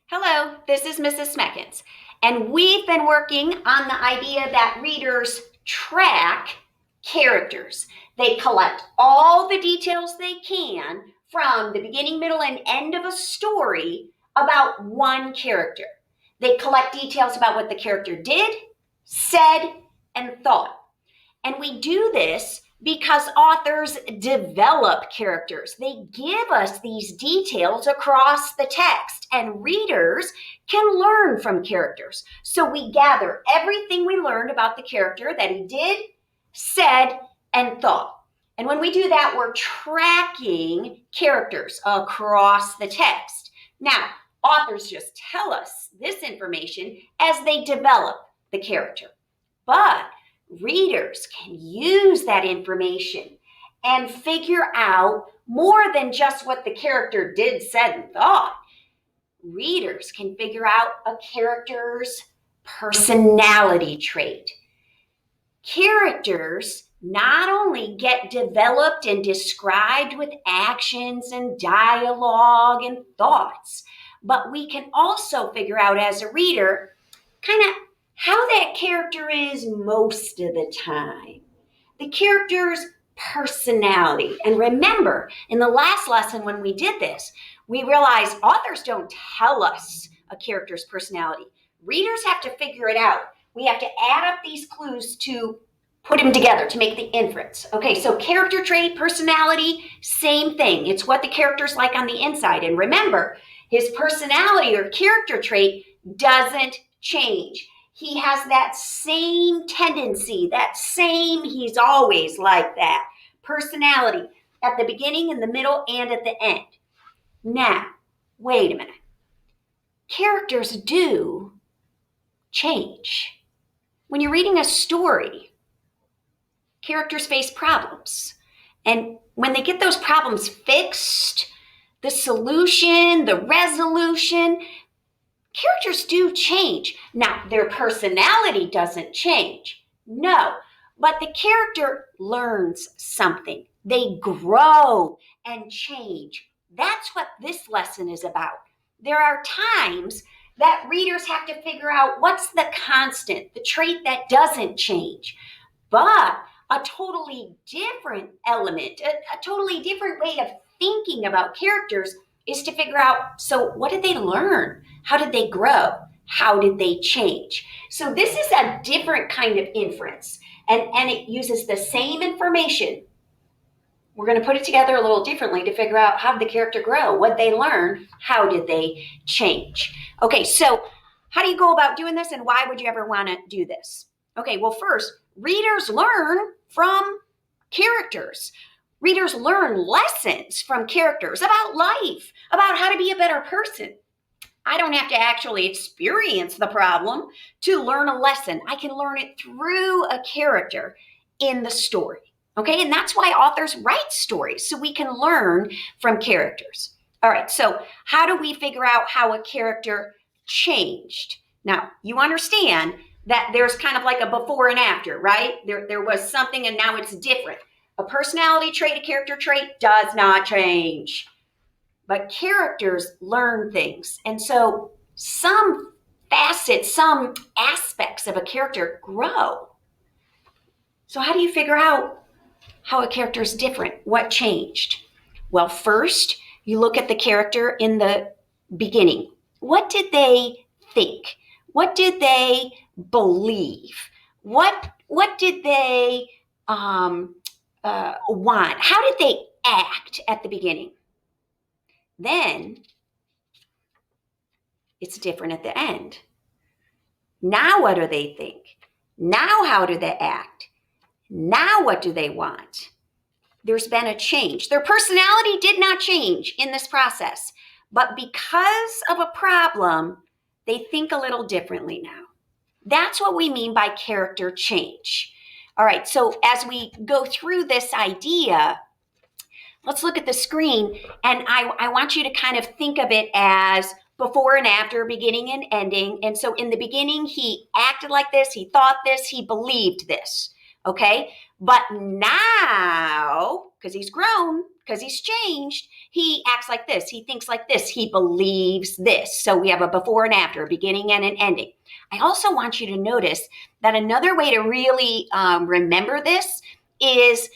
Hello, this is Mrs. Smeckens, and we've been working on the idea that readers track characters. They collect all the details they can from the beginning, middle, and end of a story about one character. They collect details about what the character did, said, and thought. And we do this because authors develop characters. They give us these details across the text, and readers can learn from characters. So we gather everything we learned about the character that he did, said, and thought. And when we do that, we're tracking characters across the text. Now, authors just tell us this information as they develop the character. But readers can use that information and figure out more than just what the character did, said, and thought. Readers can figure out a character's personality trait. Characters not only get developed and described with actions and dialogue and thoughts, but we can also figure out as a reader kind of how that character is most of the time. The character's personality. And remember, in the last lesson when we did this, we realized authors don't tell us a character's personality. Readers have to figure it out. We have to add up these clues to put them together to make the inference. Okay, so character trait, personality, same thing. It's what the character's like on the inside. And remember, his personality or character trait doesn't change. He has that same tendency, that same, he's always like that personality at the beginning, in the middle, and at the end. Now, wait a minute. Characters do change. When you're reading a story, characters face problems. And when they get those problems fixed, the solution, the resolution, characters do change. Now, their personality doesn't change. No, but the character learns something. They grow and change. That's what this lesson is about. There are times that readers have to figure out what's the constant, the trait that doesn't change. But a totally different element, a totally different way of thinking about characters is to figure out, so what did they learn? How did they grow? How did they change? So this is a different kind of inference, and it uses the same information. We're going to put it together a little differently to figure out how did the character grow? What did they learn? How did they change? Okay, so how do you go about doing this, and why would you ever want to do this? Okay, well, first, readers learn from characters. Readers learn lessons from characters about life, about how to be a better person. I don't have to actually experience the problem to learn a lesson. I can learn it through a character in the story. Okay, and that's why authors write stories, so we can learn from characters. All right, so how do we figure out how a character changed? Now, you understand that there's kind of like a before and after, right? There was something and now it's different. A personality trait, a character trait does not change. But characters learn things. And so some facets, some aspects of a character grow. So how do you figure out how a character is different? What changed? Well, first, you look at the character in the beginning. What did they think? What did they believe? What did they want? How did they act at the beginning? Then it's different at the end. Now what do they think? Now how do they act? Now what do they want? There's been a change. Their personality did not change in this process, but because of a problem, they think a little differently now. That's what we mean by character change. All right, so as we go through this idea, let's look at the screen, and I want you to kind of think of it as before and after, beginning and ending. And so in the beginning, he acted like this, he thought this, he believed this. Okay. But now, because he's grown, because he's changed, he acts like this. He thinks like this. He believes this. So we have a before and after, a beginning and an ending. I also want you to notice that another way to really remember this is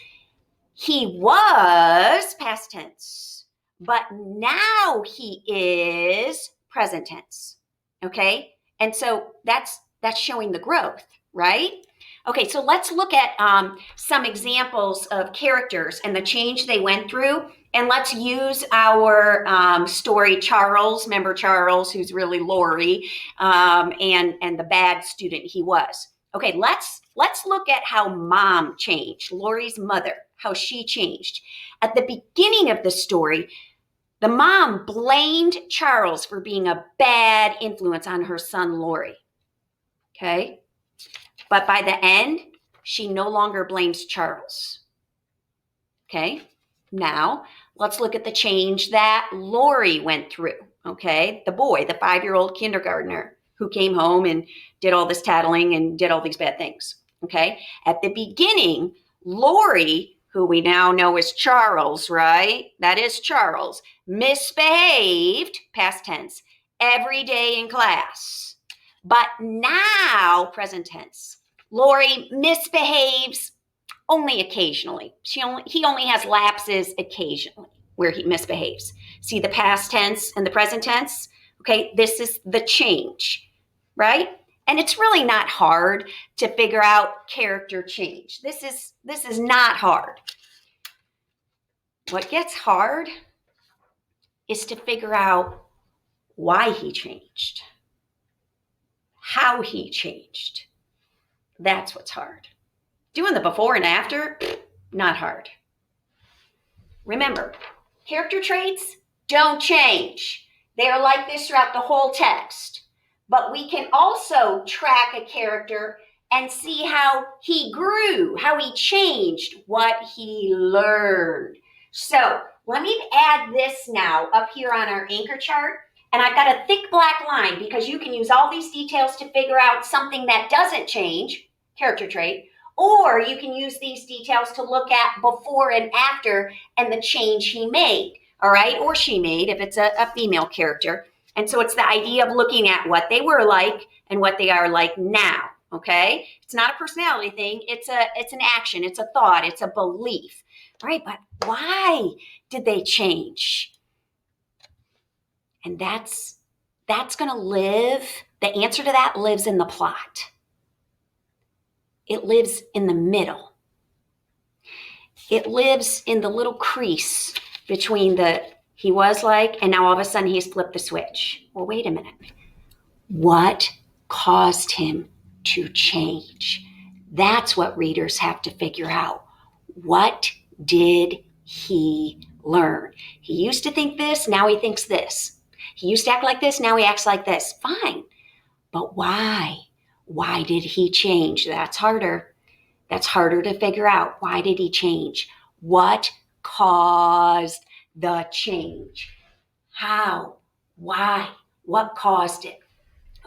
he was past tense, but now he is present tense. Okay. And so that's showing the growth, right? Okay, so let's look at some examples of characters and the change they went through. And let's use our story, Charles. Remember Charles, who's really Lori, and the bad student he was. Okay, let's look at how Mom changed, Lori's mother, how she changed. At the beginning of the story, the mom blamed Charles for being a bad influence on her son, Lori. Okay? But by the end, she no longer blames Charles. Okay? Now, let's look at the change that Lori went through. Okay? The boy, the 5-year-old kindergartner who came home and did all this tattling and did all these bad things. Okay? At the beginning, Lori, who we now know is Charles, right? That is Charles, misbehaved, past tense, every day in class. But now, present tense, Lori misbehaves only occasionally. He only has lapses occasionally where he misbehaves. See the past tense and the present tense? Okay, this is the change, right? And it's really not hard to figure out character change. This is not hard. What gets hard is to figure out why he changed, how he changed. That's what's hard. Doing the before and after, not hard. Remember, character traits don't change. They are like this throughout the whole text. But we can also track a character and see how he grew, how he changed, what he learned. So let me add this now up here on our anchor chart. And I've got a thick black line because you can use all these details to figure out something that doesn't change, character trait, or you can use these details to look at before and after and the change he made, all right, or she made if it's a female character. And so it's the idea of looking at what they were like and what they are like now, okay? It's not a personality thing. It's an action. It's a thought. It's a belief, all right? But why did they change? And that's going to live, the answer to that lives in the plot. It lives in the middle. It lives in the little crease between the he was like, and now all of a sudden he's flipped the switch. Well, wait a minute. What caused him to change? That's what readers have to figure out. What did he learn? He used to think this, now he thinks this. He used to act like this, now he acts like this. Fine. But why? Why did he change? That's harder. That's harder to figure out. Why did he change? What caused the change? How? Why? What caused it?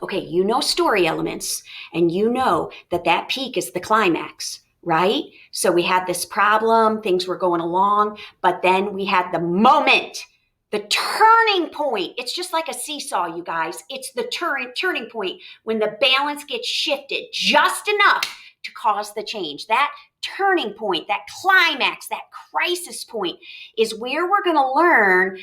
Okay, you know story elements, and you know that peak is the climax, right? So we had this problem, things were going along, but then we had the moment, the turning point. It's just like a seesaw, you guys. It's the turning point when the balance gets shifted just enough to cause the change. That turning point, that climax, that crisis point is where we're going to learn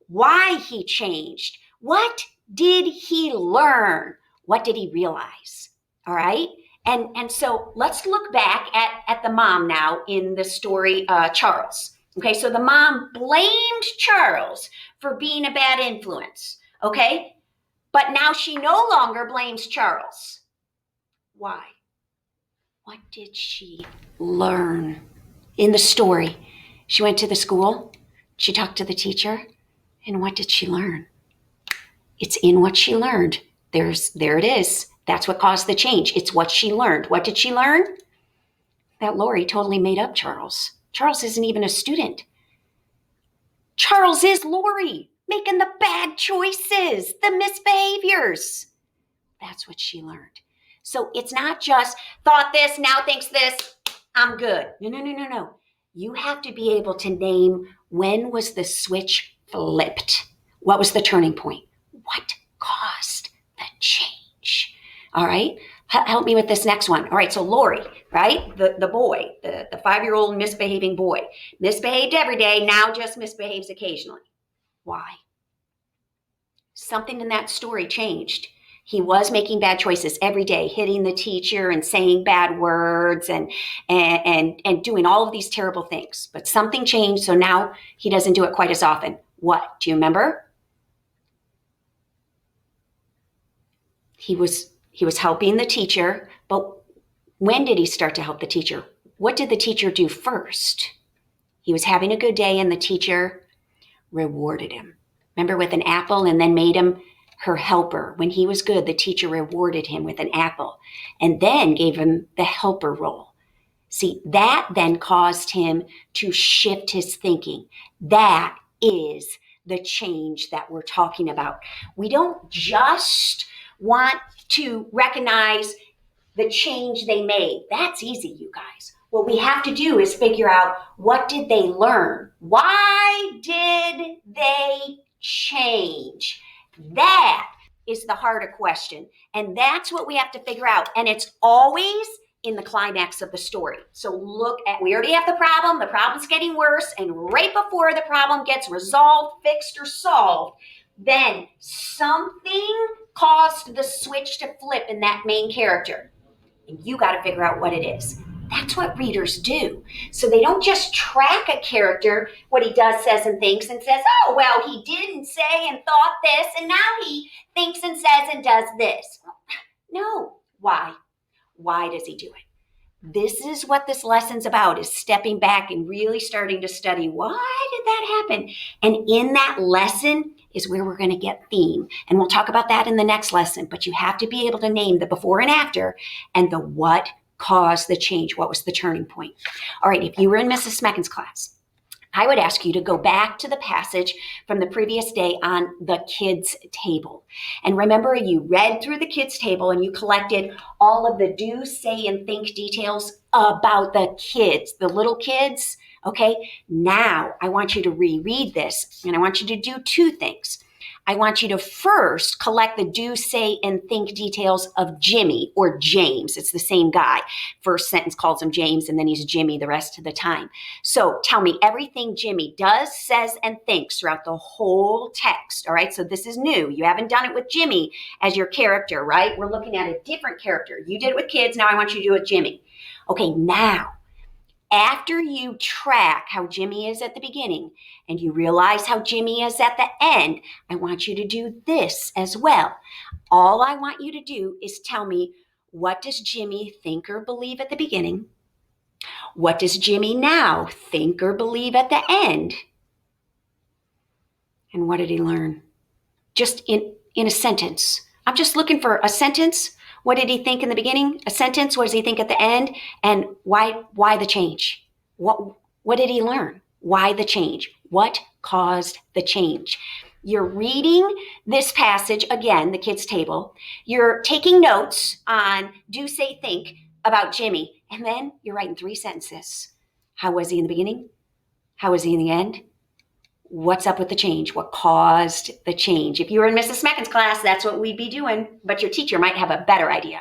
why he changed. What did he learn? What did he realize? All right. And so let's look back at the mom now in the story, Charles. Okay, so the mom blamed Charles for being a bad influence. Okay, but now she no longer blames Charles. Why? What did she learn in the story? She went to the school, she talked to the teacher, and what did she learn? It's in what she learned. There it is. That's what caused the change. It's what she learned. What did she learn? That Lori totally made up Charles. Charles isn't even a student. Charles is Lori, making the bad choices, the misbehaviors. That's what she learned. So it's not just thought this, now thinks this, I'm good. No, no, no, no, no. You have to be able to name when was the switch flipped? What was the turning point? What caused the change? All right. Help me with this next one. All right. So Lori, right? The boy, the 5-year-old misbehaving boy, misbehaved every day, now just misbehaves occasionally. Why? Something in that story changed. He was making bad choices every day, hitting the teacher and saying bad words and doing all of these terrible things. But something changed, so now he doesn't do it quite as often. What? Do you remember? He was helping the teacher, but when did he start to help the teacher? What did the teacher do first? He was having a good day and the teacher rewarded him. Remember, with an apple, and then made him her helper. When he was good, the teacher rewarded him with an apple and then gave him the helper role. See, that then caused him to shift his thinking. That is the change that we're talking about. We don't just want to recognize the change they made. That's easy, you guys. What we have to do is figure out, what did they learn? Why did they change? That is the harder question. And that's what we have to figure out. And it's always in the climax of the story. So look at, we already have the problem's getting worse, and right before the problem gets resolved, fixed, or solved, then something caused the switch to flip in that main character. And you got to figure out what it is. That's what readers do. So they don't just track a character, what he does, says, and thinks, and says, oh, well, he didn't say and thought this, and now he thinks and says and does this. No. Why? Why does he do it? This is what this lesson's about, is stepping back and really starting to study, why did that happen? And in that lesson is where we're going to get theme. And we'll talk about that in the next lesson. But you have to be able to name the before and after and the what caused the change. What was the turning point? All right, if you were in Mrs. Smecken's class, I would ask you to go back to the passage from the previous day on the kids' table. And remember, you read through the kids' table and you collected all of the do, say, and think details about the kids, the little kids. Okay, now I want you to reread this, and I want you to do two things. I want you to first collect the do, say, and think details of Jimmy, or James. It's the same guy. First sentence calls him James, and then he's Jimmy the rest of the time. So tell me everything Jimmy does, says, and thinks throughout the whole text. All right, so this is new. You haven't done it with Jimmy as your character, right? We're looking at a different character. You did it with kids. Now I want you to do it with Jimmy. Okay, now, after you track how Jimmy is at the beginning and you realize how Jimmy is at the end, I want you to do this as well. All I want you to do is tell me, what does Jimmy think or believe at the beginning? What does Jimmy now think or believe at the end? And what did he learn? Just in a sentence. I'm just looking for a sentence. What did he think in the beginning? A sentence. What does he think at the end? And why the change? What did he learn? Why the change? What caused the change? You're reading this passage, again, the kids' table. You're taking notes on do, say, think about Jimmy. And then you're writing 3 sentences. How was he in the beginning? How was he in the end? What's up with the change? What caused the change? If you were in Mrs. Smecken's class, that's what we'd be doing, but your teacher might have a better idea.